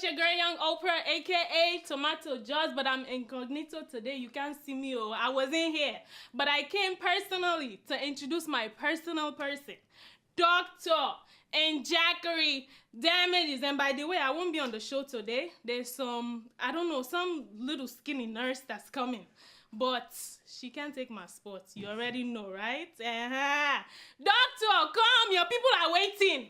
your girl, Young Oprah, aka Tomato Jaws, but I'm incognito today. You can't see me. Oh, I wasn't here, but I came personally to introduce my personal person, Doctor and Jackery Damages. And by the way, I won't be on the show today. There's some little skinny nurse that's coming, but she can't take my spot. You already know, right? Doctor, come! Your people are waiting.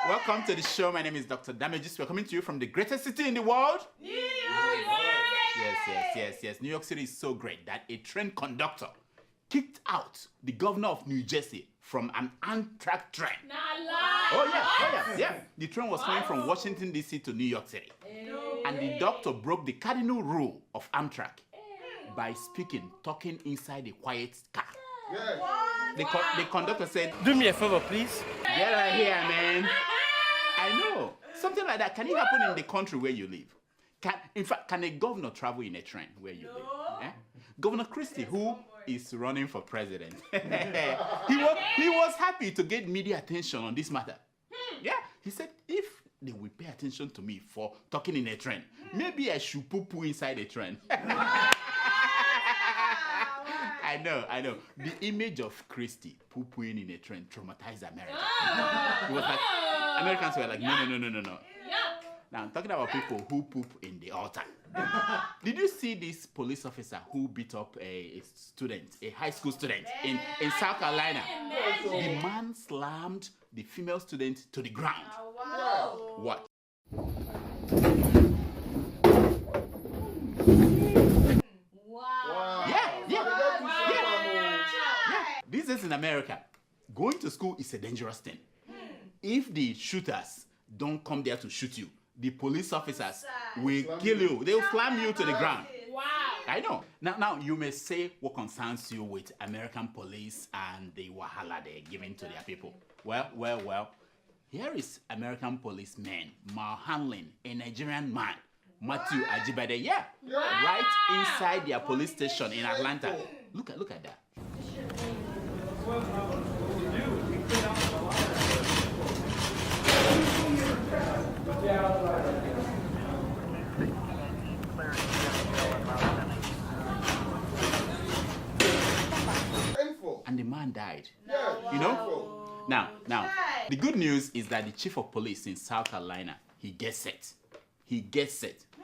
Welcome to the show. My name is Dr. Damages. We're coming to you from the greatest city in the world. New York! Yes. New York City is so great that a train conductor kicked out the governor of New Jersey from an Amtrak train. Oh yeah. The train was coming from Washington, D.C. to New York City. And the doctor broke the cardinal rule of Amtrak by talking inside a quiet car. The conductor said, "Do me a favor, please." "Get out here, man." I know. Something like that. Can it happen in the country where you live? Can a governor travel in a train where you live? Eh? Governor Christie, who is running for president, he was happy to get media attention on this matter. Yeah, he said, if they will pay attention to me for talking in a train, maybe I should poo-poo inside a train. I know. The image of Christie poo-pooing in a train traumatized America. It was like, Americans were like, no. Now, I'm talking about people who poop in the altar. Did you see this police officer who beat up a high school student in South Carolina? The man slammed the female student to the ground. What? This is in America. Going to school is a dangerous thing. If the shooters don't come there to shoot you, the police officers will kill you. They'll slam you to the ground. Wow. I know. Now you may say what concerns you with American police and the wahala they're giving to their people. Well. Here is American policeman manhandling a Nigerian man, Matthew Ajibade. Right inside their police station in Atlanta. Look at that. And the man died. You know? Now, the good news is that the chief of police in South Carolina, he gets it.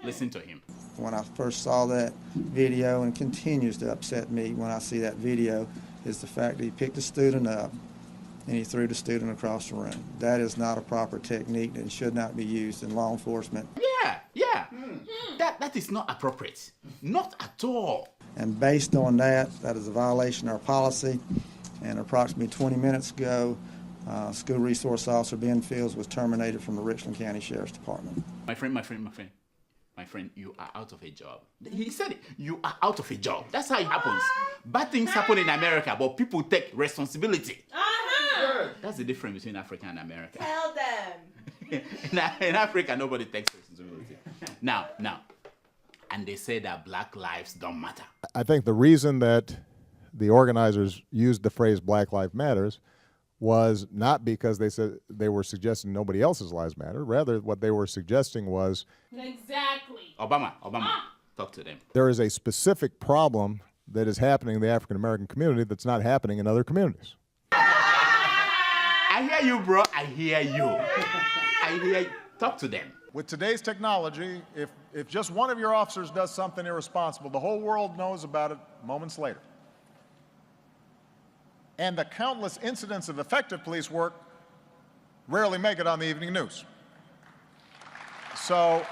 Listen to him. When I first saw that video, and continues to upset me when I see that video, is the fact that he picked a student up and he threw the student across the room. That is not a proper technique and should not be used in law enforcement. Yeah. That is not appropriate. Not at all. And based on that is a violation of our policy. And approximately 20 minutes ago, School Resource Officer Ben Fields was terminated from the Richland County Sheriff's Department. My friend, you are out of a job. He said it. You are out of a job. That's how it happens. Bad things happen in America, but people take responsibility. That's the difference between Africa and America. Tell them. In Africa, nobody takes responsibility. Now, and they say that black lives don't matter. I think the reason that the organizers used the phrase Black Lives Matters was not because they were suggesting nobody else's lives matter. Rather, what they were suggesting was Exactly. Obama, talk to them. There is a specific problem that is happening in the African American community that's not happening in other communities. I hear you, bro. I hear you. Talk to them. With today's technology, if just one of your officers does something irresponsible, the whole world knows about it moments later. And the countless incidents of effective police work rarely make it on the evening news. So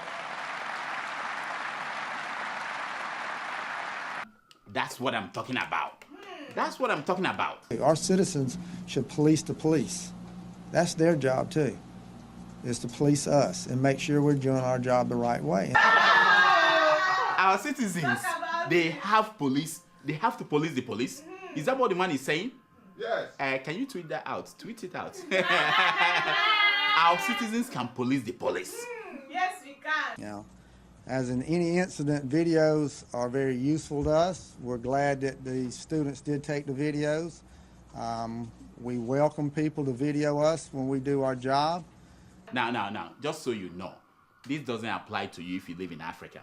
that's what I'm talking about. Our citizens should police the police. That's their job too, is to police us and make sure we're doing our job the right way. Our citizens, they have to police the police. Is that what the man is saying? Yes. Can you tweet that out? Tweet it out. Our citizens can police the police. Yes, we can. You know, as in any incident, videos are very useful to us. We're glad that the students did take the videos. We welcome people to video us when we do our job. Now, just so you know, this doesn't apply to you if you live in Africa.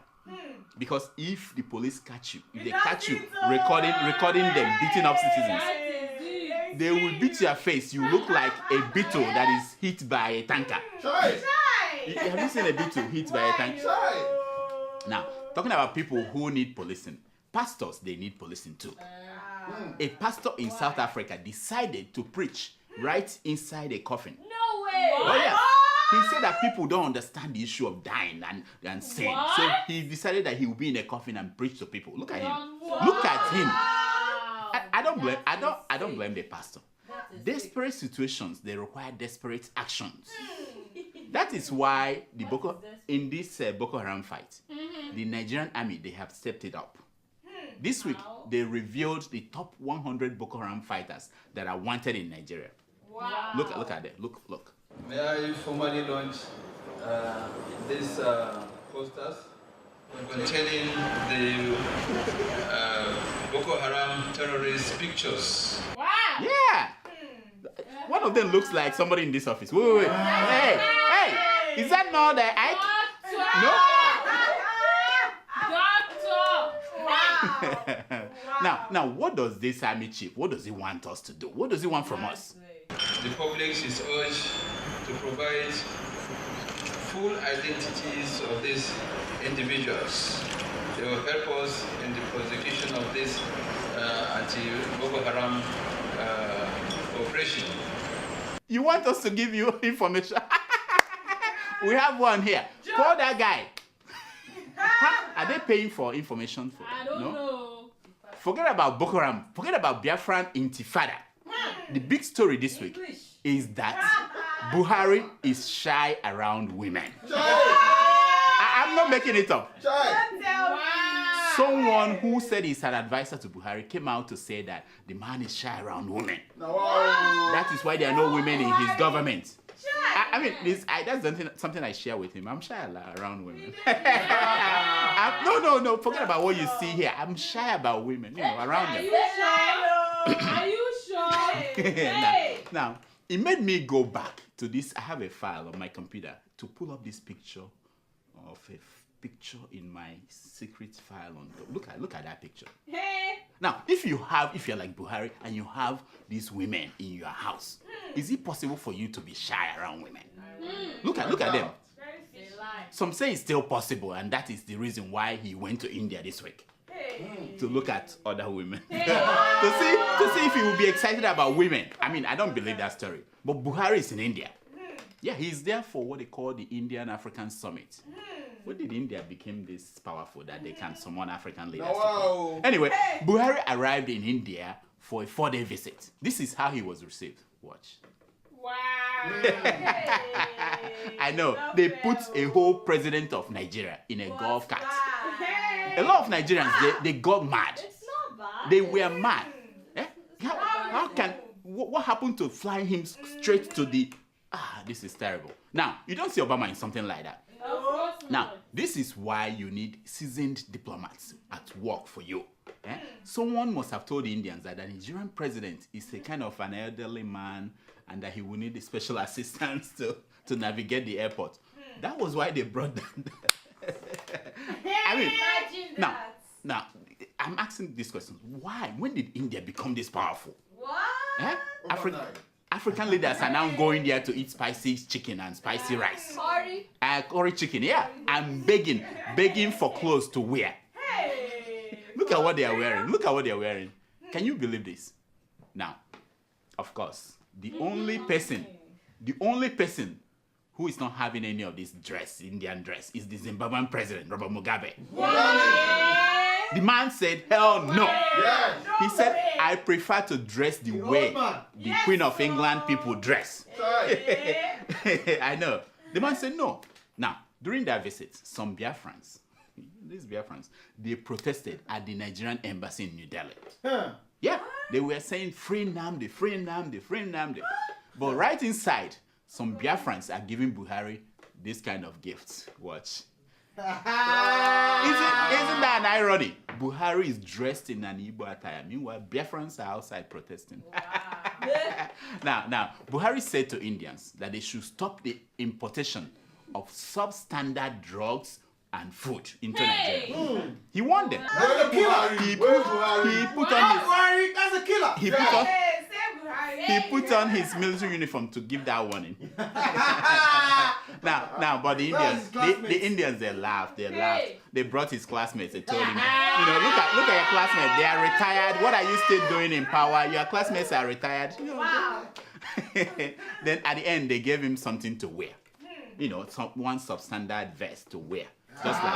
Because if the police catch you, if they catch you recording them beating up citizens, they will beat your face. You look like a beetle that is hit by a tanker. Have you seen a beetle hit by a tanker? Now, talking about people who need policing, pastors, they need policing too. A pastor in South Africa decided to preach right inside a coffin. No way. Oh, yeah. He said that people don't understand the issue of dying and sin. What? So he decided that he will be in a coffin and preach to people. Look at him. Look at him. I don't blame the pastor. Desperate situations, they require desperate actions. That is why in this Boko Haram fight, the Nigerian army, they have stepped it up. This week, they revealed the top 100 Boko Haram fighters that are wanted in Nigeria. Wow. Look at them. Look. May I formally launch these posters containing the Boko Haram terrorist pictures. Wow. Yeah. One of them looks like somebody in this office. Wait. Hey. Is that not the Ike? Doctor. Now, what does this army chief, what does he want us to do? What does he want from us? The public is urged to provide full identities of these individuals. They will help us in the prosecution of this anti-Boko Haram operation. You want us to give you information? We have one here. Call that guy. Are they paying for information? I don't know. Forget about Boko Haram. Forget about Biafran Intifada. The big story this week is that Buhari is shy around women. I'm not making it up. Someone who said he's an advisor to Buhari came out to say that the man is shy around women. That is why there are no women in his government. I mean, that's something I share with him. I'm shy around women. No. Forget about what you see here. I'm shy about women, around them. Are you sure? Hey. Now, it made me go back to this. I have a file on my computer to pull up this picture of a picture in my secret file on. Look at that picture. Hey. Now, if you're like Buhari and you have these women in your house, is it possible for you to be shy around women? Look at them. Some say it's still possible, and that is the reason why he went to India this week. To look at other women. to see if he will be excited about women. I mean, I don't believe that story. But Buhari is in India. Yeah, he's there for what they call the Indian African Summit. When did India become this powerful that they can summon African leaders? Anyway, Buhari arrived in India for a 4-day visit. This is how he was received. Watch. Wow. I know. They put a whole president of Nigeria in a golf cart. A lot of Nigerians, they got mad. It's not bad. They were mad. What happened to flying him straight to the... this is terrible. Now, you don't see Obama in something like that. Now, this is why you need seasoned diplomats at work for you. Someone must have told the Indians that the Nigerian president is a kind of an elderly man and that he will need a special assistance to navigate the airport. That was why they brought that. I mean, now, I'm asking this question. Why? When did India become this powerful? What? African leaders are now going there to eat spicy chicken and spicy rice. Curry chicken, yeah. And begging for clothes to wear. Look at what they are wearing. Can you believe this? Now, of course, the only person who is not having any of this Indian dress, is the Zimbabwean president, Robert Mugabe. The man said, hell no. He said, I prefer to dress the way the Queen of England people dress. I know. The man said no. Now, during their visit, some Biafrans, they protested at the Nigerian embassy in New Delhi. Yeah, they were saying, free Nnamdi, free Nnamdi, free Nnamdi. But right inside, some Biafrans are giving Buhari this kind of gifts. Watch. Isn't that an irony? Buhari is dressed in an Igbo attire. Meanwhile, Biafrans are outside protesting. Now, Buhari said to Indians that they should stop the importation of substandard drugs and food into Nigeria. He warned them. That's a killer. He put on his Buhari, that's a killer. he put on his military uniform to give that warning. now, but the Indians, they laughed. They brought his classmates. They told him, look at your classmates. They are retired. What are you still doing in power? Your classmates are retired. Wow. Then at the end, they gave him something to wear. One substandard vest to wear. Just like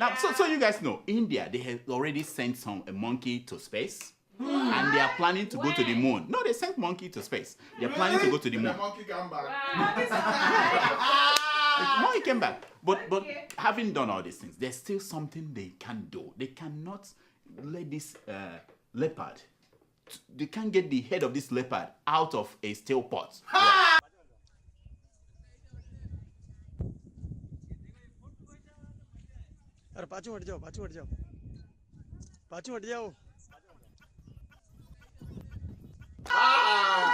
now, so you guys know, India, they have already sent a monkey to space. And they are planning to go to the moon. No, they sent monkey to space. They are planning to go to the moon. The monkey came back. Monkey came back. But having done all these things, there's still something they can do. They cannot let this leopard. They can't get the head of this leopard out of a steel pot.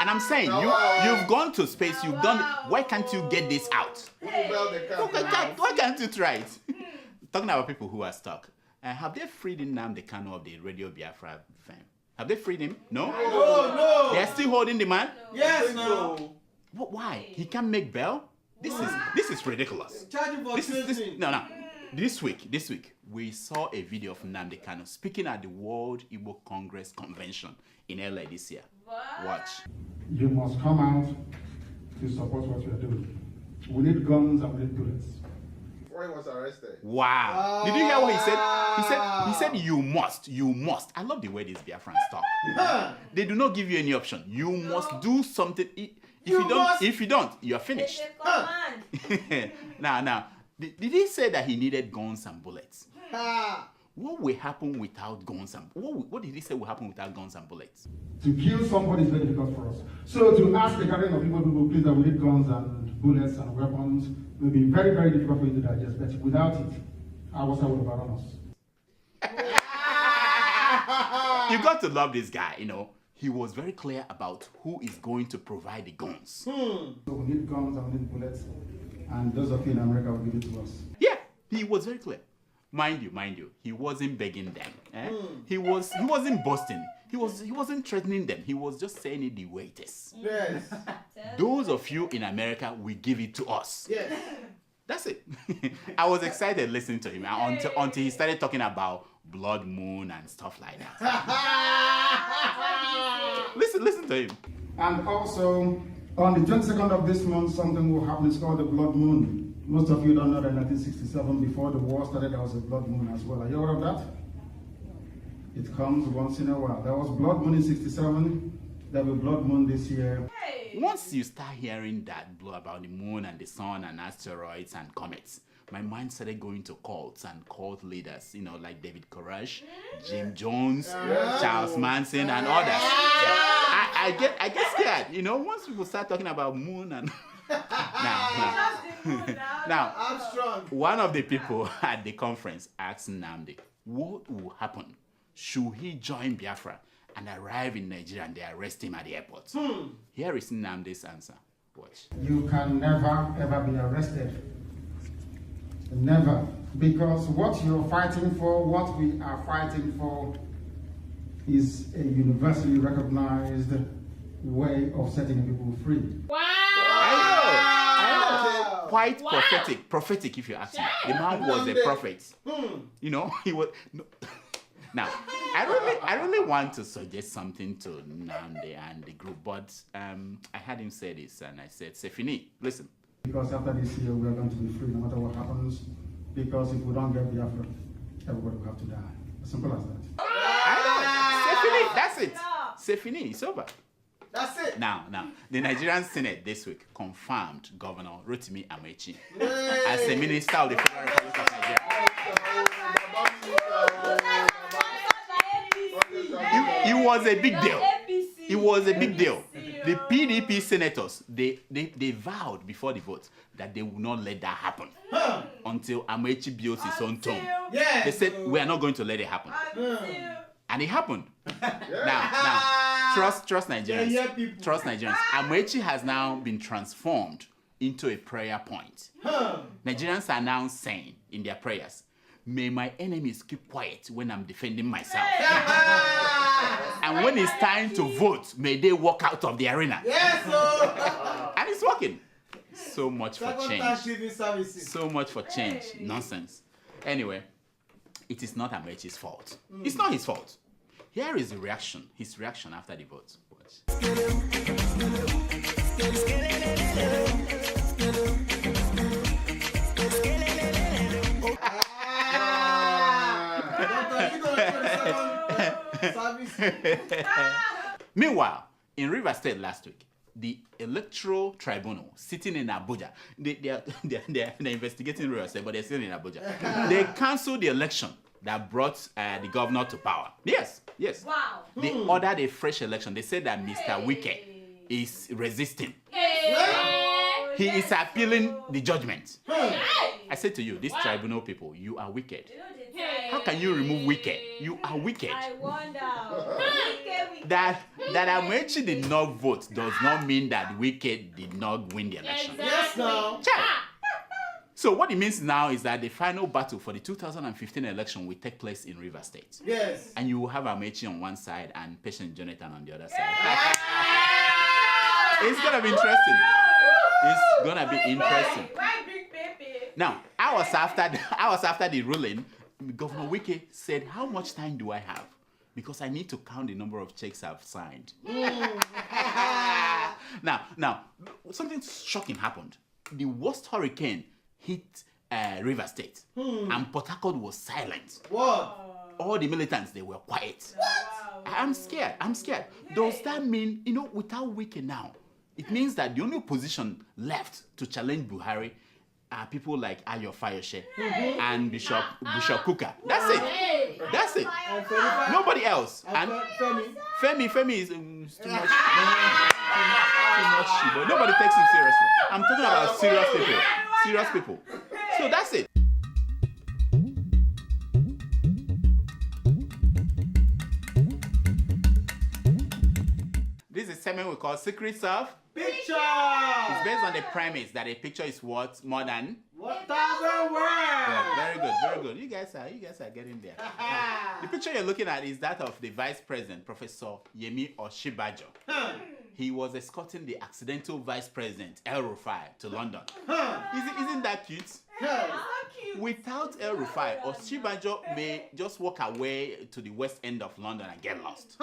And I'm saying, you've gone to space, you've done. Why can't you get this out? Why can't you try it? Talking about people who are stuck. Have they freed Nnamdi Kanu of the Radio Biafra fame? Have they freed him? No? No. They're still holding the man? Yes, no. Why? He can't make bail? This is ridiculous. Charging for treason. No. This week, we saw a video of Nnamdi Kanu speaking at the World Igbo Congress Convention in LA this year. Watch. You must come out to support what we are doing. We need guns and we need bullets. Before he was arrested. Wow. Did you hear what he said? He said you must. I love the way these Biafrans talk. They do not give you any option. You must do something. If you don't, you are finished. Now, did he say that he needed guns and bullets? What will happen without guns and what did he say will happen without guns and bullets? To kill somebody is very difficult for us. So to ask the gathering of people please that we need guns and bullets and weapons will be very, very difficult for you to digest. But without it, our side will overrun us. You got to love this guy, He was very clear about who is going to provide the guns. So we need guns and we need bullets. And those of you in America will give it to us. Yeah, he was very clear. Mind you, he wasn't begging them. He wasn't boasting. He wasn't threatening them. He was just saying it the way it is. Yes. Those of you in America will give it to us. Yes. That's it. I was excited listening to him until he started talking about blood moon and stuff like that. Listen to him. And also, on the 22nd of this month, something will happen. It's called the blood moon. Most of you don't know that in 1967, before the war started, there was a blood moon as well. Are you aware of that? It comes once in a while. There was blood moon in 67. There will be blood moon this year. Once you start hearing that blow about the moon and the sun and asteroids and comets, my mind started going to cults and cult leaders, like David Koresh, Jim Jones, Charles Manson, and others. I get scared, once people start talking about moon and... Now, I'm strong. One of the people at the conference asked Nnamdi, what will happen? Should he join Biafra and arrive in Nigeria and they arrest him at the airport? Here is Nnamdi's answer. Watch. You can never, ever be arrested. Never. Because what you're fighting for, what we are fighting for, is a universally recognized way of setting people free. Wow! I know. Quite prophetic if you ask me. The man was a prophet. He was... No. Now, I really want to suggest something to Nnamdi and the group, but I had him say this, and I said, c'est fini, listen. Because after this year, we are going to be free no matter what happens, because if we don't get Biafra, everybody will have to die. As simple as that. I know, c'est fini, that's it. C'est fini, it's over. That's it. Now, the Nigerian Senate this week confirmed Governor Rotimi Amaechi as the Minister of the Federal Republic of Nigeria. It was a big deal. It was a big deal. The PDP senators, they vowed before the vote that they would not let that happen until Amaechi builds his own tomb. Yes. They said, we are not going to let it happen. And it happened. Trust Nigerians. Yeah, people. Trust Nigerians. Amaechi has now been transformed into a prayer point. Nigerians are now saying in their prayers, may my enemies keep quiet when I'm defending myself. And when it's time to vote, may they walk out of the arena. Yes, sir. And it's working. So much for Second change. Thanksgiving services. So much for change. Nonsense. Anyway, it is not Amaechi's fault. It's not his fault. Here is the reaction, his reaction after the vote. Watch. Meanwhile, in Rivers State last week, the Electoral Tribunal sitting in Abuja, they're investigating Rivers State, but they're still in Abuja. They cancelled the election that brought the governor to power. Yes. Wow. They ordered a fresh election. They said that Mr. Wike is resisting. He is appealing the judgment. I said to you, these tribunal people, you are wicked. How can you remove wicked? You are wicked. I wonder. That Amaechi did not vote does not mean that Wicked did not win the election. Yes, now. Check. So what it means now is that the final battle for the 2015 election will take place in Rivers State. Yes. And you will have Amaechi on one side and Patient Jonathan on the other side. It's gonna be interesting. It's gonna be interesting. Why big baby? Now, hours after the ruling, Governor Wike said, how much time do I have? Because I need to count the number of checks I've signed. Now, something shocking happened. The worst hurricane hit River State, and Port Harcourt was silent. What? All the militants, they were quiet. I'm scared. Does that mean, without Wike now, it means that the only opposition left to challenge Buhari are people like Ayo Fayose and Bishop Kuka. That's it. Nobody else. And Femi is too much. But nobody takes him seriously. I'm talking about serious people. So that's it. This is a segment we call Secrets of Picture. It's based on the premise that a picture is worth more than 1,000 words. Yeah, very good. You guys are getting there. The picture you're looking at is that of the Vice President, Professor Yemi Osinbajo. He was escorting the accidental Vice President, El Rufai, to London. Isn't that cute? Without El Rufai, Osinbajo may just walk away to the west end of London and get lost.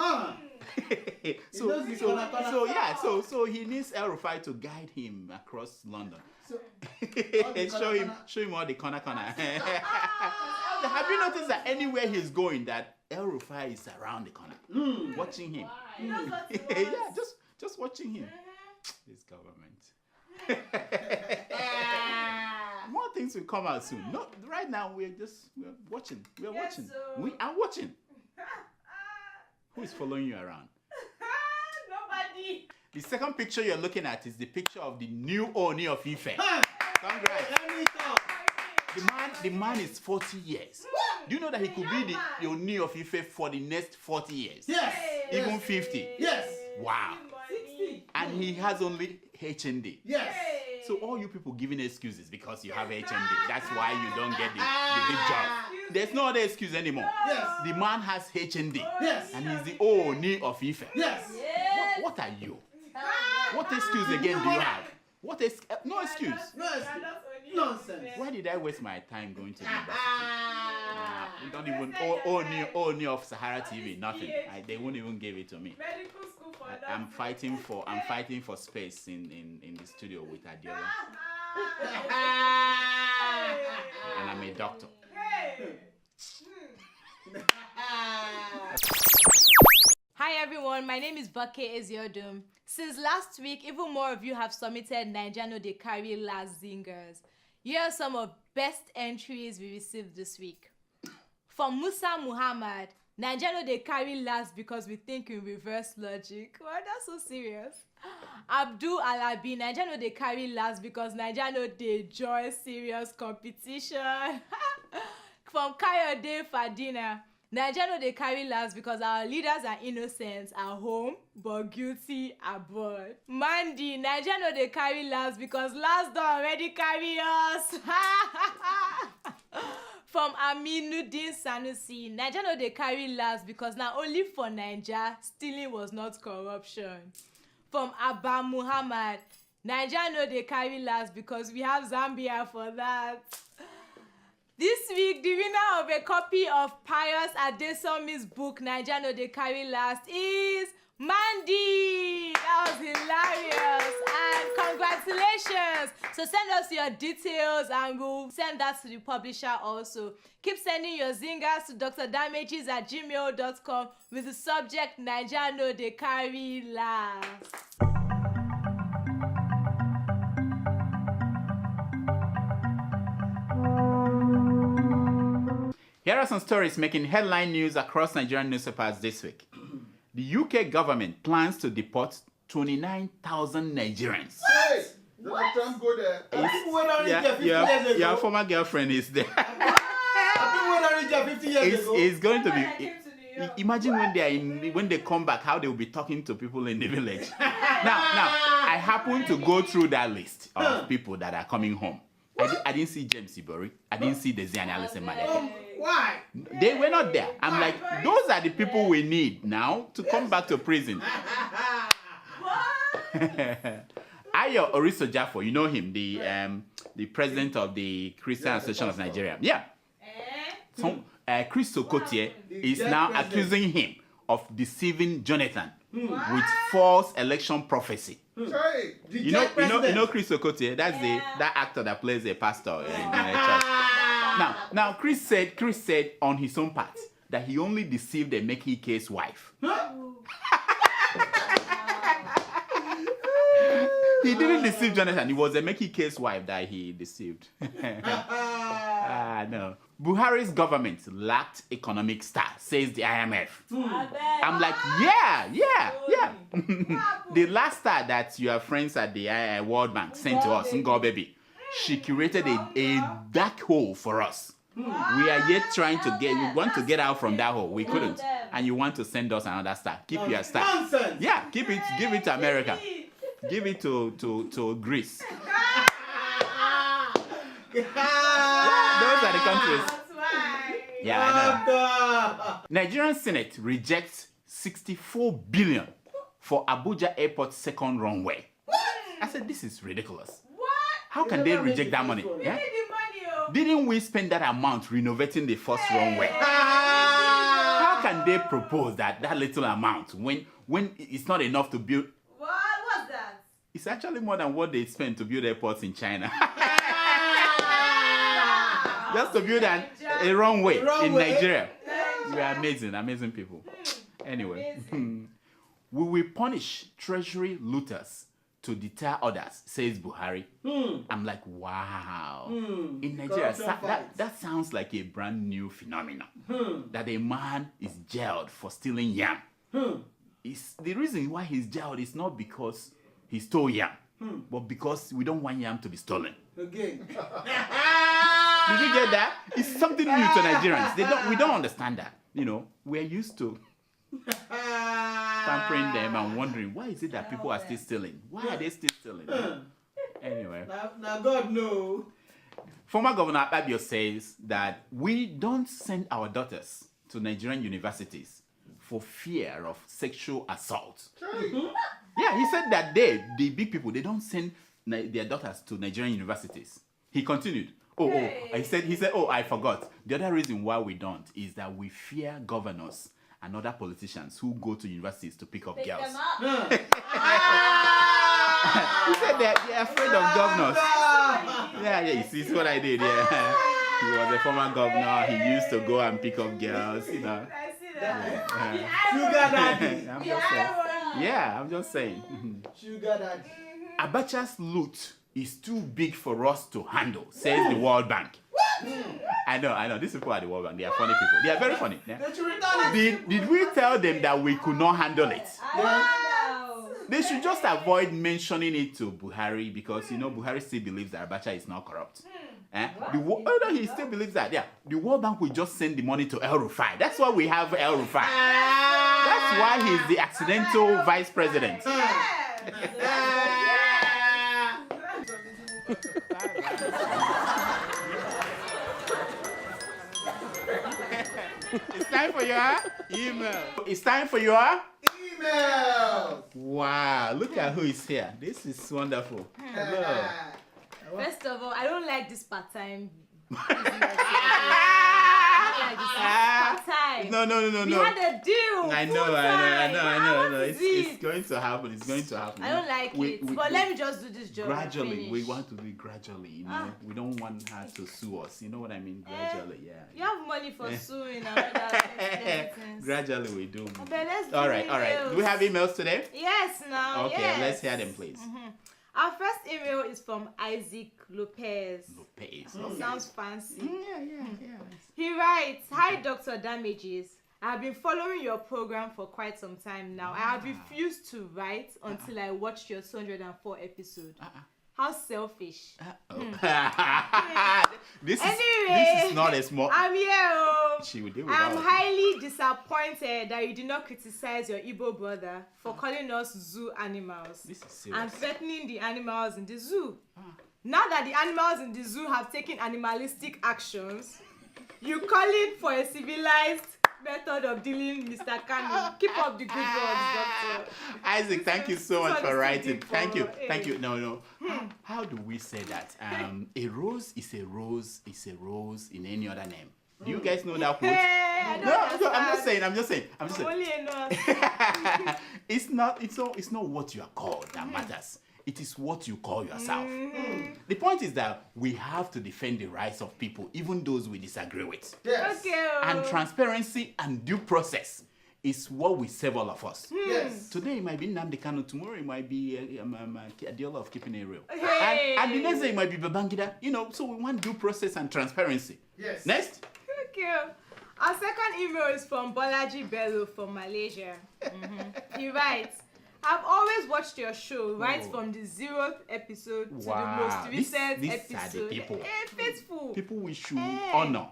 So he needs El Rufai to guide him across London. Show him all the corner. Have you noticed that anywhere he's going, that El Rufai is around the corner, watching him? Yeah, just watching him. This government. More things will come out soon. No, right now we're watching. We are watching. Who is following you around? Nobody. The second picture you're looking at is the picture of the new Oni of Ife. Congrats. The man is 40 years. Do you know that he could be the Oni of Ife for the next 40 years? Yes. Even 50? Yes. Wow. 60. And he has only HND. Yes. So all you people giving excuses because you have HND. That's why you don't get the big job. There's no other excuse anymore. Yes. The man has HND. Yes. And he's the Oni of Ife. Yes. What are you? What excuse again do you have? No excuse. No excuse. Nonsense. Why did I waste my time going to university? We don't even Oni of Sahara TV. Nothing. They won't even give it to me. Medical school for I'm fighting for space in the studio with Adeola, and I'm a doctor. Hi everyone, my name is Vake Eziodum. Since last week, even more of you have submitted Naija No Dey Carry last zingers. Here are some of best entries we received this week. From Musa Muhammad, Naija No Dey Carry last because we think in reverse logic. Wow, that's so serious. Abdul Alabi, Naija No Dey Carry last because Naija No Dey join serious competition. From Kayode Fadina, Naija no dey carry last because our leaders are innocent at home but guilty abroad. Mandy, Naija no dey carry last because last don already carry us. From Aminuddin Sanusi, Naija no dey carry last because na only for Naija stealing was not corruption. From Abba Muhammad, Naija no dey carry last because we have Zambia for that. This week, the winner of a copy of Pius Adesomi's book, Naija no dey carry last, is Mandy. That was hilarious. And congratulations. So send us your details and we'll send that to the publisher also. Keep sending your zingers to drdameges@gmail.com with the subject Naija no dey carry last. Here are some stories making headline news across Nigerian newspapers this week. The UK government plans to deport 29,000 Nigerians. Hey, Donald Trump go there. People went on India 50 years ago. Your former girlfriend is there. People went on India 50 years ago. It's going to When I be. came to New York. Imagine when they come back, how they will be talking to people in the village. Now, I happen to go through that list of people that are coming home. I didn't see James Ibori. I didn't see Desi and Alison Madeke. Why? They were not there. I'm like, those are the people we need now to come back to prison. Ayo Oriso Jafo, you know him, the president of the Christian Association of Nigeria. Yeah. So, Chris Sokotie is now accusing him of deceiving Jonathan with false election prophecy. Hey, You know Chris Okotie. That's that actor that plays a pastor in a church. Now Chris said on his own part that he only deceived a Mekhi K's wife. He didn't deceive Jonathan. It was a Mekhi K's wife that he deceived. No. Buhari's government lacked economic style, says the IMF. I'm like, yeah. The last star that your friends at the World Bank sent to us, Ngo Baby, she curated a dark hole for us. We are yet trying to we want to get out from that hole. We couldn't. And you want to send us another star. Keep your star. Nonsense. Yeah, give it to America. Give it to Greece. Those are the countries. Yeah, I know. Nigerian Senate rejects 64 billion for Abuja Airport second runway. I said, this is ridiculous. How can they reject that money? Yeah? Didn't we spend that amount renovating the first runway? How can they propose that little amount when it's not enough to build? What was that? It's actually more than what they spent to build airports in China. Just to build a runway in Nigeria. We are amazing people. Anyway, we will punish treasury looters to deter others, says Buhari. I'm like, wow. In Nigeria, that sounds like a brand new phenomenon. That a man is jailed for stealing yam. The reason why he's jailed is not because he stole yam, but because we don't want yam to be stolen. Again. Did you get that? It's something new to Nigerians. We don't understand that. You know, we're used to pampering them and wondering, why is it that people are still stealing? Why are they still stealing? Anyway. Now God knows. Former Governor Abio says that we don't send our daughters to Nigerian universities for fear of sexual assault. Yeah, he said that the big people, they don't send their daughters to Nigerian universities. He continued. He said, I forgot. The other reason why we don't is that we fear governors and other politicians who go to universities to pick up girls. He said they're afraid of governors. Yeah, you see what I did, yeah. He was a former governor. He used to go and pick up girls, you know. I see that. Sugar daddy. I'm just saying. Sugar daddy. Abacha's loot is too big for us to handle, says the World Bank. I know. These people are the World Bank. They are funny people. They are very funny. Yeah? Did we tell them that we could not handle it? They should just avoid mentioning it to Buhari because, Buhari still believes that Abacha is not corrupt. He still believes that. Yeah, the World Bank will just send the money to El Rufai. That's why we have El Rufai. That's why he's the accidental vice president. It's time for your email. It's time for your Email. Wow, look at who is here. This is wonderful. Hello. First of all, I don't like this part-time. No. We had a deal. I know. It's going to happen. It's going to happen. I don't like it. But let me just do this job. Gradually, we want to do it gradually. You know, we don't want her to sue us. You know what I mean? Gradually, yeah. You have money for suing and all that. Gradually, we do. Okay, let's do all right. Do we have emails today? Yes, now. Okay, yes. Let's hear them, please. Our first email is from Isaac Lopez. Sounds fancy. Yeah. He writes, "Hi, Dr. Damages. I have been following your program for quite some time now. I have refused to write until I watched your 204 episode. How selfish." This is not a small. I'm here. She will deal with I'm all. highly disappointed that you did not criticize your Igbo brother for calling us zoo animals This is serious. and threatening the animals in the zoo. Now that the animals in the zoo have taken animalistic actions, you calling for a civilized method of dealing, Mr. Kanu. Keep up the good work, Doctor. Isaac, thank you so much for writing. Thank you. No. How do we say that? A rose is a rose in any other name. Do you guys know that quote? No, I'm just saying. It's not what you are called that matters. It is what you call yourself. The point is that we have to defend the rights of people, even those we disagree with. Yes. Okay. And transparency and due process is what we serve all of us. Yes. Today it might be Nnamdi Kanu, tomorrow it might be Adeola of keeping it real. Hey. And the next day it might be Babangida. So we want due process and transparency. Yes. Next. Thank you. Our second email is from Bolaji Bello from Malaysia. He writes, "I've always watched your show right from the 0th episode to the most recent these episode. are the people. Faithful. People we should honor.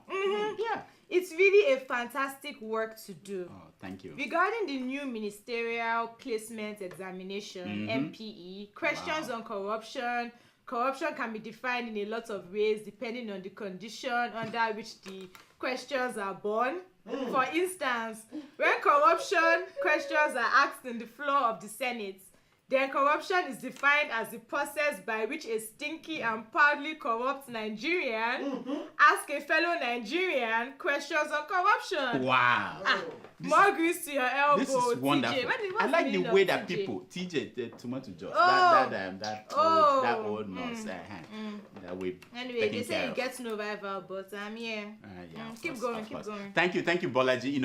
Yeah. It's really a fantastic work to do. Oh, thank you. Regarding the new Ministerial Placement Examination, MPE, questions on corruption. Corruption can be defined in a lot of ways depending on the condition under which the questions are born. For instance, when corruption questions are asked in the floor of the Senate, then corruption is defined as the process by which a stinky and proudly corrupt Nigerian asks a fellow Nigerian questions on corruption. Wow. More grease to your elbow. This is wonderful. TJ. What's I like the way that TJ? people, TJ, the tomato juice, Oh. that old nurse, that we Anyway, they say it gets no rival, but I'm here. Keep going. Thank you, Bolaji.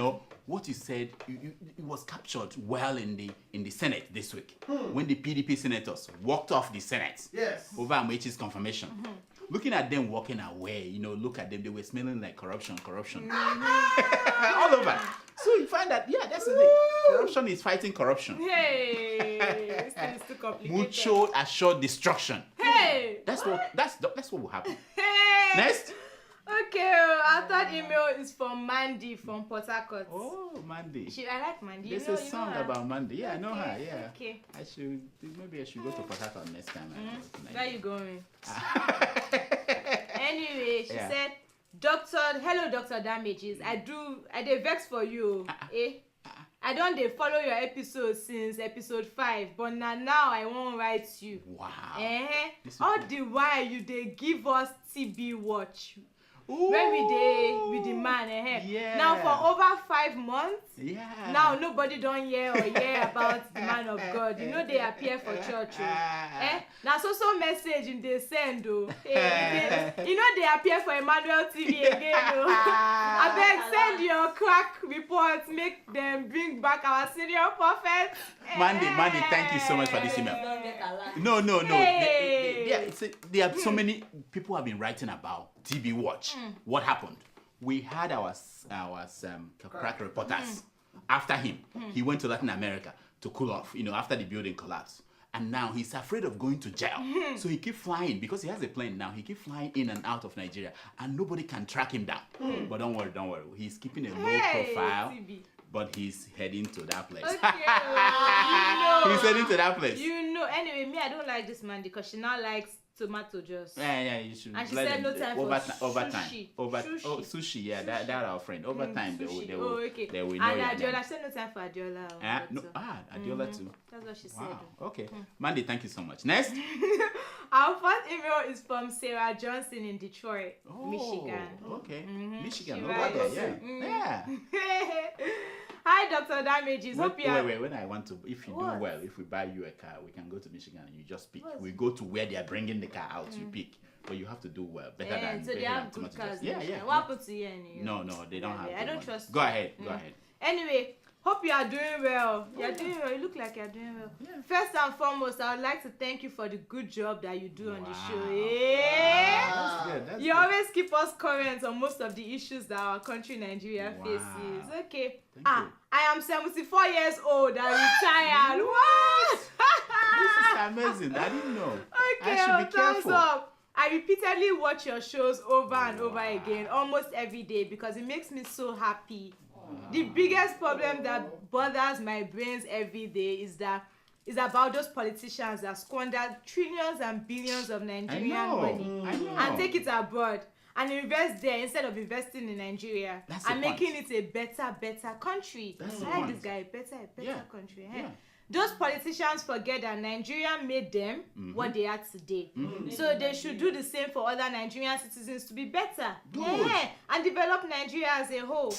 What you said, it was captured well in the Senate this week when the PDP senators walked off the Senate over Amaechi's confirmation. Looking at them walking away, look at them, they were smelling like corruption. All over. So you find that, that's the thing. Corruption is fighting corruption. Hey, this thing is too complicated. Mutual assured destruction. Hey, That's what will happen. hey. Next. Okay, our third email is from Mandy from Port Harcourt. Oh, Mandy. I like Mandy. There's you a know song her. about Mandy. Yeah, I know her. Yeah. Okay. Maybe I should go to Port Harcourt next time. Where are you going? Anyway, she said, Hello, Dr. Damages. I dey vex for you. I don't dey follow your episode since episode 5, but now I won't write you. Wow. All the while you dey give us TB watch. When we dey with the man, Yeah. Now for over 5 months, Yeah. now nobody don hear about the man of God. They appear for church. Now so message in dey send they appear for Emmanuel TV again. Abeg send your crack report, make them bring back our senior prophet. Mandy, thank you so much for this email. No. Hey. There are so many people have been writing about TB Watch. What happened? We had our crack reporters. After him, he went to Latin America to cool off, after the building collapsed. And now he's afraid of going to jail. So he keeps flying because he has a plane now. He keeps flying in and out of Nigeria and nobody can track him down. But don't worry. He's keeping a low profile. But he's heading to that place. Okay, He's heading to that place. Anyway, me, I don't like this man because she now likes tomato juice. Yeah, you should. And she let said them, no time over for time. sushi. Sushi. Yeah, that our friend. Over time, they will okay. they will know. And your Adeola, name. she said no time for Adeola. Adeola too. That's what she said. Wow. Okay. Mandy, thank you so much. Next. Our first email is from Sarah Johnson in Detroit, Michigan. Okay. Michigan. She Over there. Yeah. Hi, Dr. Damages. Hope you are. Wait. When I want to, if you do well, if we buy you a car, we can go to Michigan and you just pick. We go to where they are bringing the car out. You pick, but you have to do well, better than. So they have good cars. Yeah. What happened to you? No, they don't have. I don't trust. Go ahead. Anyway, hope you are doing well. You're doing well. You look like you're doing well. Yeah. First and foremost, I would like to thank you for the good job that you do on the show. Yeah. That's good. You always keep us current on most of the issues that our country, Nigeria, faces. Okay. I am 74 years old and retired. What? This is amazing. I didn't know. Okay, I should be careful. Up. I repeatedly watch your shows over and over again, almost every day, because it makes me so happy. The biggest problem that bothers my brains every day is about those politicians that squander trillions and billions of Nigerian money and take it abroad and invest there instead of investing in Nigeria and making it a better country. I like this guy, a better country. Yeah. Those politicians forget that Nigeria made them what they are today. So they should do the same for other Nigerian citizens to be better. Yeah, and develop Nigeria as a whole.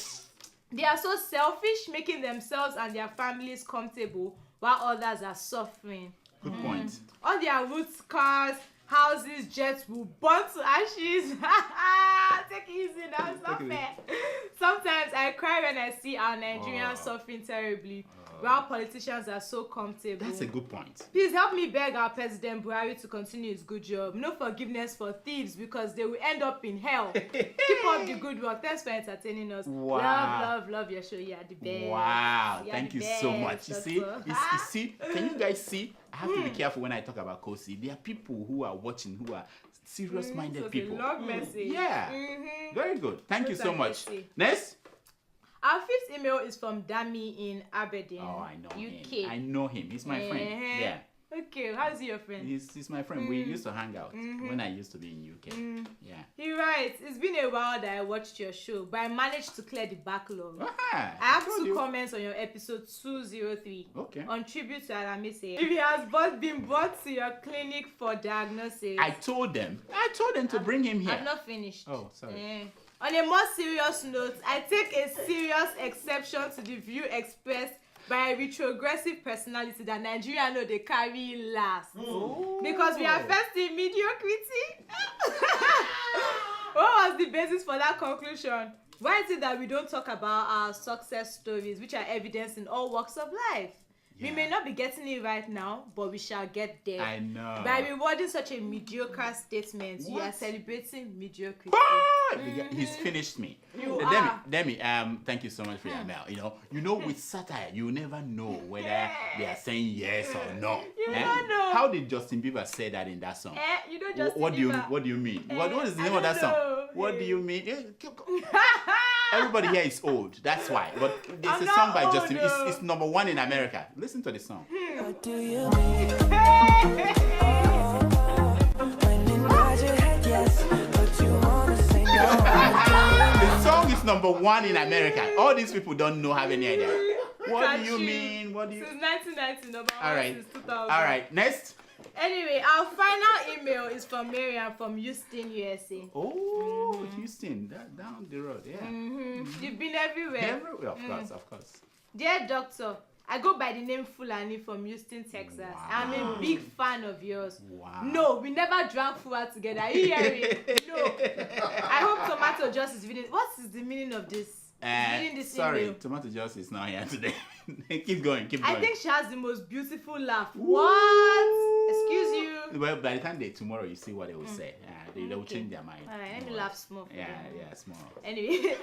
They are so selfish, making themselves and their families comfortable while others are suffering. Good point. All their roots, cars, houses, jets will burn to ashes. Take it easy now, it's not fair. Sometimes I cry when I see our Nigerians suffering terribly while politicians are so comfortable. That's a good point. Please help me beg our President Buhari to continue his good job. No forgiveness for thieves because they will end up in hell. Keep up the good work. Thanks for entertaining us. Wow. Love your show. You are the best. Wow. Thank you so much. You see? Can you guys see? I have to be careful when I talk about Kosi. There are people who are watching who are serious-minded people. Long message. Yeah. Very good. Thank you so much. Next. Our fifth email is from Dami in Aberdeen, I know UK. him. I know him. He's my friend. Yeah. Okay, how's he your friend? He's my friend. We used to hang out when I used to be in UK. Yeah. He writes, it's been a while that I watched your show, but I managed to clear the backlog. I have two comments on your episode 203 on tribute to Alamese. If he has been brought to your clinic for diagnosis. I told them to bring him here. I'm not finished. Oh, sorry. On a more serious note, I take a serious exception to the view expressed by a retrogressive personality that Nigeria know they carry last. Because we are first in mediocrity. What was the basis for that conclusion? Why is it that we don't talk about our success stories, which are evidenced in all walks of life? We may not be getting it right now, but we shall get there. I know. By rewarding such a mediocre statement, you are celebrating mediocrity. He's finished me. Demi, thank you so much for your mail. You know, with satire, you never know whether they are saying yes or no. You don't know. How did Justin Bieber say that in that song? You know Justin What Bieber. do you mean? What is the name of that song? What do you mean? Everybody here is old. That's why. But there's a song by Justin. It's #1 in America. Listen to the song. What do you mean? When you nod your head yes, but you wanna say no. The song is #1 in America. All these people don't know, have any idea. What do you mean? What do you? Since 1990, All right. since 2000. All right. Next. Anyway, our final email is from Mariam from Houston, USA. Oh, Houston, down the road, yeah. You've been everywhere. Everywhere, of course. Dear Doctor, I go by the name Fulani from Houston, Texas. Wow. I'm a big fan of yours. Wow. No, we never drank fuwa together. Are you hearing? No. I hope Tomato Juice is reading. What is the meaning of this? Sorry, email. Tomato Juice is not here today. Keep going. I think she has the most beautiful laugh. What? Excuse you. Well, by the time tomorrow you see what they will say. They will change their mind. All right, let me laugh small. Yeah, small. Anyway,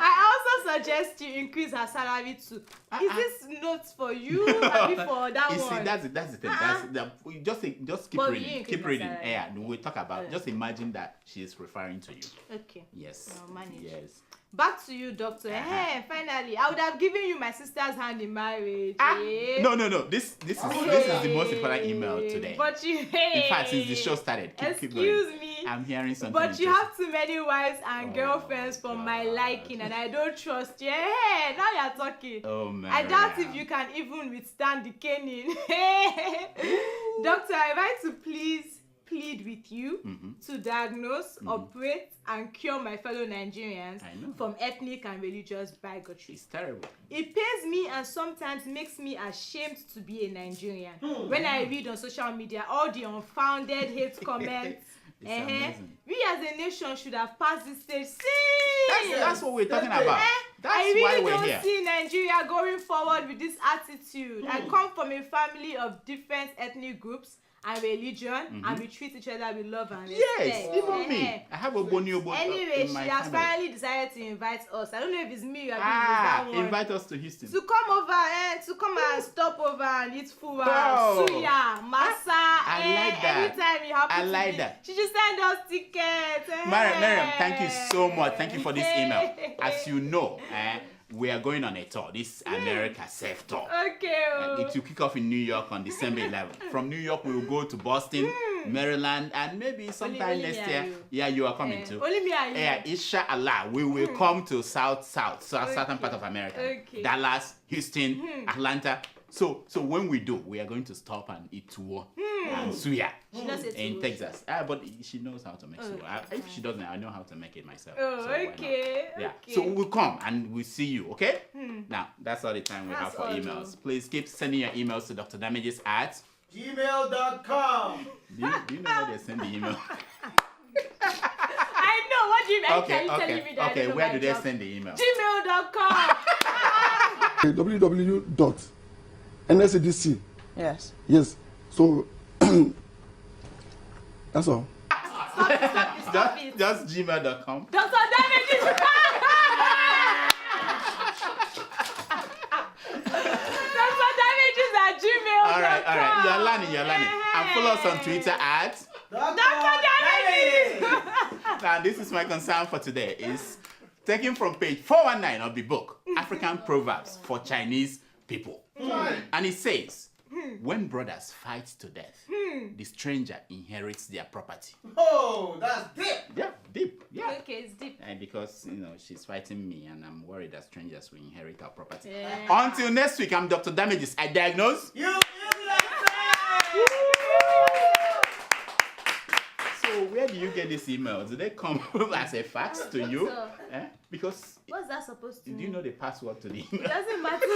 I also suggest you increase her salary too. Is this notes for you or for that You one? see, that's the thing. Just keep But reading. Keep reading. Yeah, we'll talk about. Just imagine that she is referring to you. Okay. Yes. I'll manage. Yes. Back to you, doctor. Hey, finally, I would have given you my sister's hand in marriage. No. This is the most important email today. But you, In fact, since the show started, keep going. Excuse me. I'm hearing something. But you have too many wives and girlfriends for my liking, and I don't trust you. Hey, now you're talking. Oh man. I doubt if you can even withstand the caning. Doctor, I'd like to plead with you to diagnose, operate, and cure my fellow Nigerians from ethnic and religious bigotry. It's terrible. It pains me and sometimes makes me ashamed to be a Nigerian. When I read on social media all the unfounded hate comments, we as a nation should have passed this stage. That's what we're talking about. That's I really why we're don't here. see Nigeria going forward with this attitude. I come from a family of different ethnic groups and religion, and we treat each other with love and respect. Yes, even me. I have a bonio Anyway, in my she has family. finally decided to invite us. I don't know if it's me or that one. Invite us to Houston. To come over to come and stop over and eat fuwa, Oh. suya, masa. I like that. Anytime you happen I like to be, that. she just send us tickets. Miriam, thank you so much. Thank you for this email. As you know, we are going on a tour, this America Self Tour. Okay. It will kick off in New York on December 11th. From New York, we will go to Boston, Maryland, and maybe sometime Only next me year. and you. Yeah, you are coming too. Only me and you. Inshallah, we will come to southern part of America. Okay. Dallas, Houston, Atlanta. So when we do, we are going to stop and eat tuwo and suya She knows it's in tuwo. Texas. But she knows how to make suya. If she doesn't, I know how to make it myself. Oh, so why not? okay. Yeah. Okay. So we'll come and we'll see you, okay? Now, that's all the time we have That's for all. emails. Please keep sending your emails to Dr. Damages at gmail.com. Do you know where they send the email? I know. What do you mean? Okay, Can you telling me that I okay. don't know Where my do they job? send the email? Gmail.com. www.nscdc. Yes. Yes. So that's all. Stop it. Just gmail.com. Dr. Damages. Dr. Damages at gmail.com. All right. You're learning. And follow us on Twitter at Dr. Damages. Now, this is my concern for today. Is taken from page 419 of the book, African Proverbs for Chinese People. And it says, when brothers fight to death, the stranger inherits their property. Oh, that's deep. Yeah, deep. Yeah. Okay, it's deep. And because, she's fighting me and I'm worried that strangers will inherit our property. Yeah. Until next week, I'm Dr. Damages. I diagnose. You So where do you get these emails? Do they come as a fax to you? Because What's that supposed to do mean? you know the password to the email? It doesn't matter.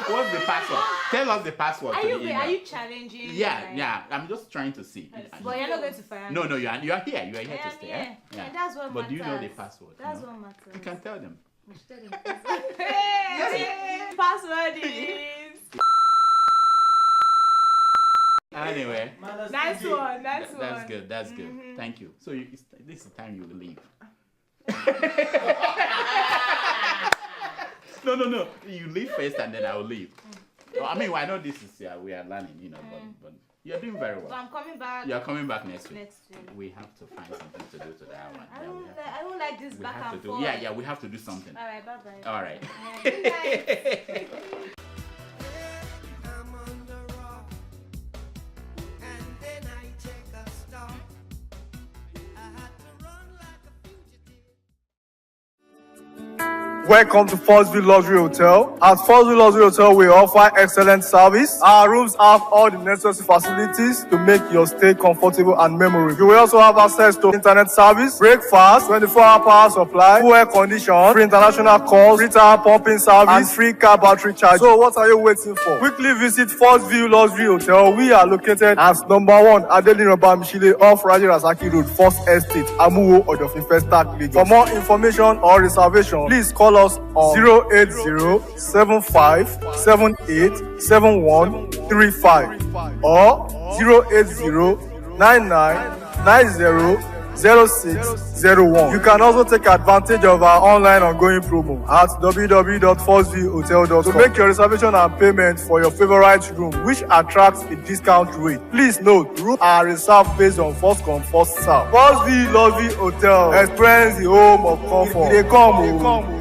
What's the password? Tell us the password to the email. Are you challenging? Yeah. I'm just trying to see. But you're not going to fire me. No, you are here. You are here to stay. Yeah. And that's what But do you know the matters. password? That's No? what matters. You can tell them. Password is. Anyway. Nice one. That's good. That's good. Thank you. So this is the time you will leave. No. You leave first and then I will leave. I mean, I know this is we are learning, but you're doing very well. So I'm coming back. You're coming back next week. Next week. We have to find something to do to that one. I don't like this We back have and to do. forth. Yeah, we have to do something. All right, bye-bye. All right. Good night. I'm on the rock, and then I take a stop. I had to run like a fugitive. Welcome to Forstview Luxury Hotel. At Forstview Luxury Hotel, we offer excellent service. Our rooms have all the necessary facilities to make your stay comfortable and memorable. You will also have access to internet service, breakfast, 24-hour power supply, full air condition, free international calls, free tire pumping service, and free car battery charge. So what are you waiting for? Quickly visit Forstview Luxury Hotel. We are located at number 1 Adeola Mishile off Raji Rasaki Road, First Estate, Amuwo, Odofin Festac, Lagos. For more information or reservation, please call us on 080-7578-7135 or 080-9990-00 0601. You can also take advantage of our online ongoing promo at www.4zhotel.com to make your reservation and payment for your favorite room, which attracts a discount rate. Please note, rooms are reserved based on first come, first serve. 4Z Hotel. Experience the home of comfort. They come.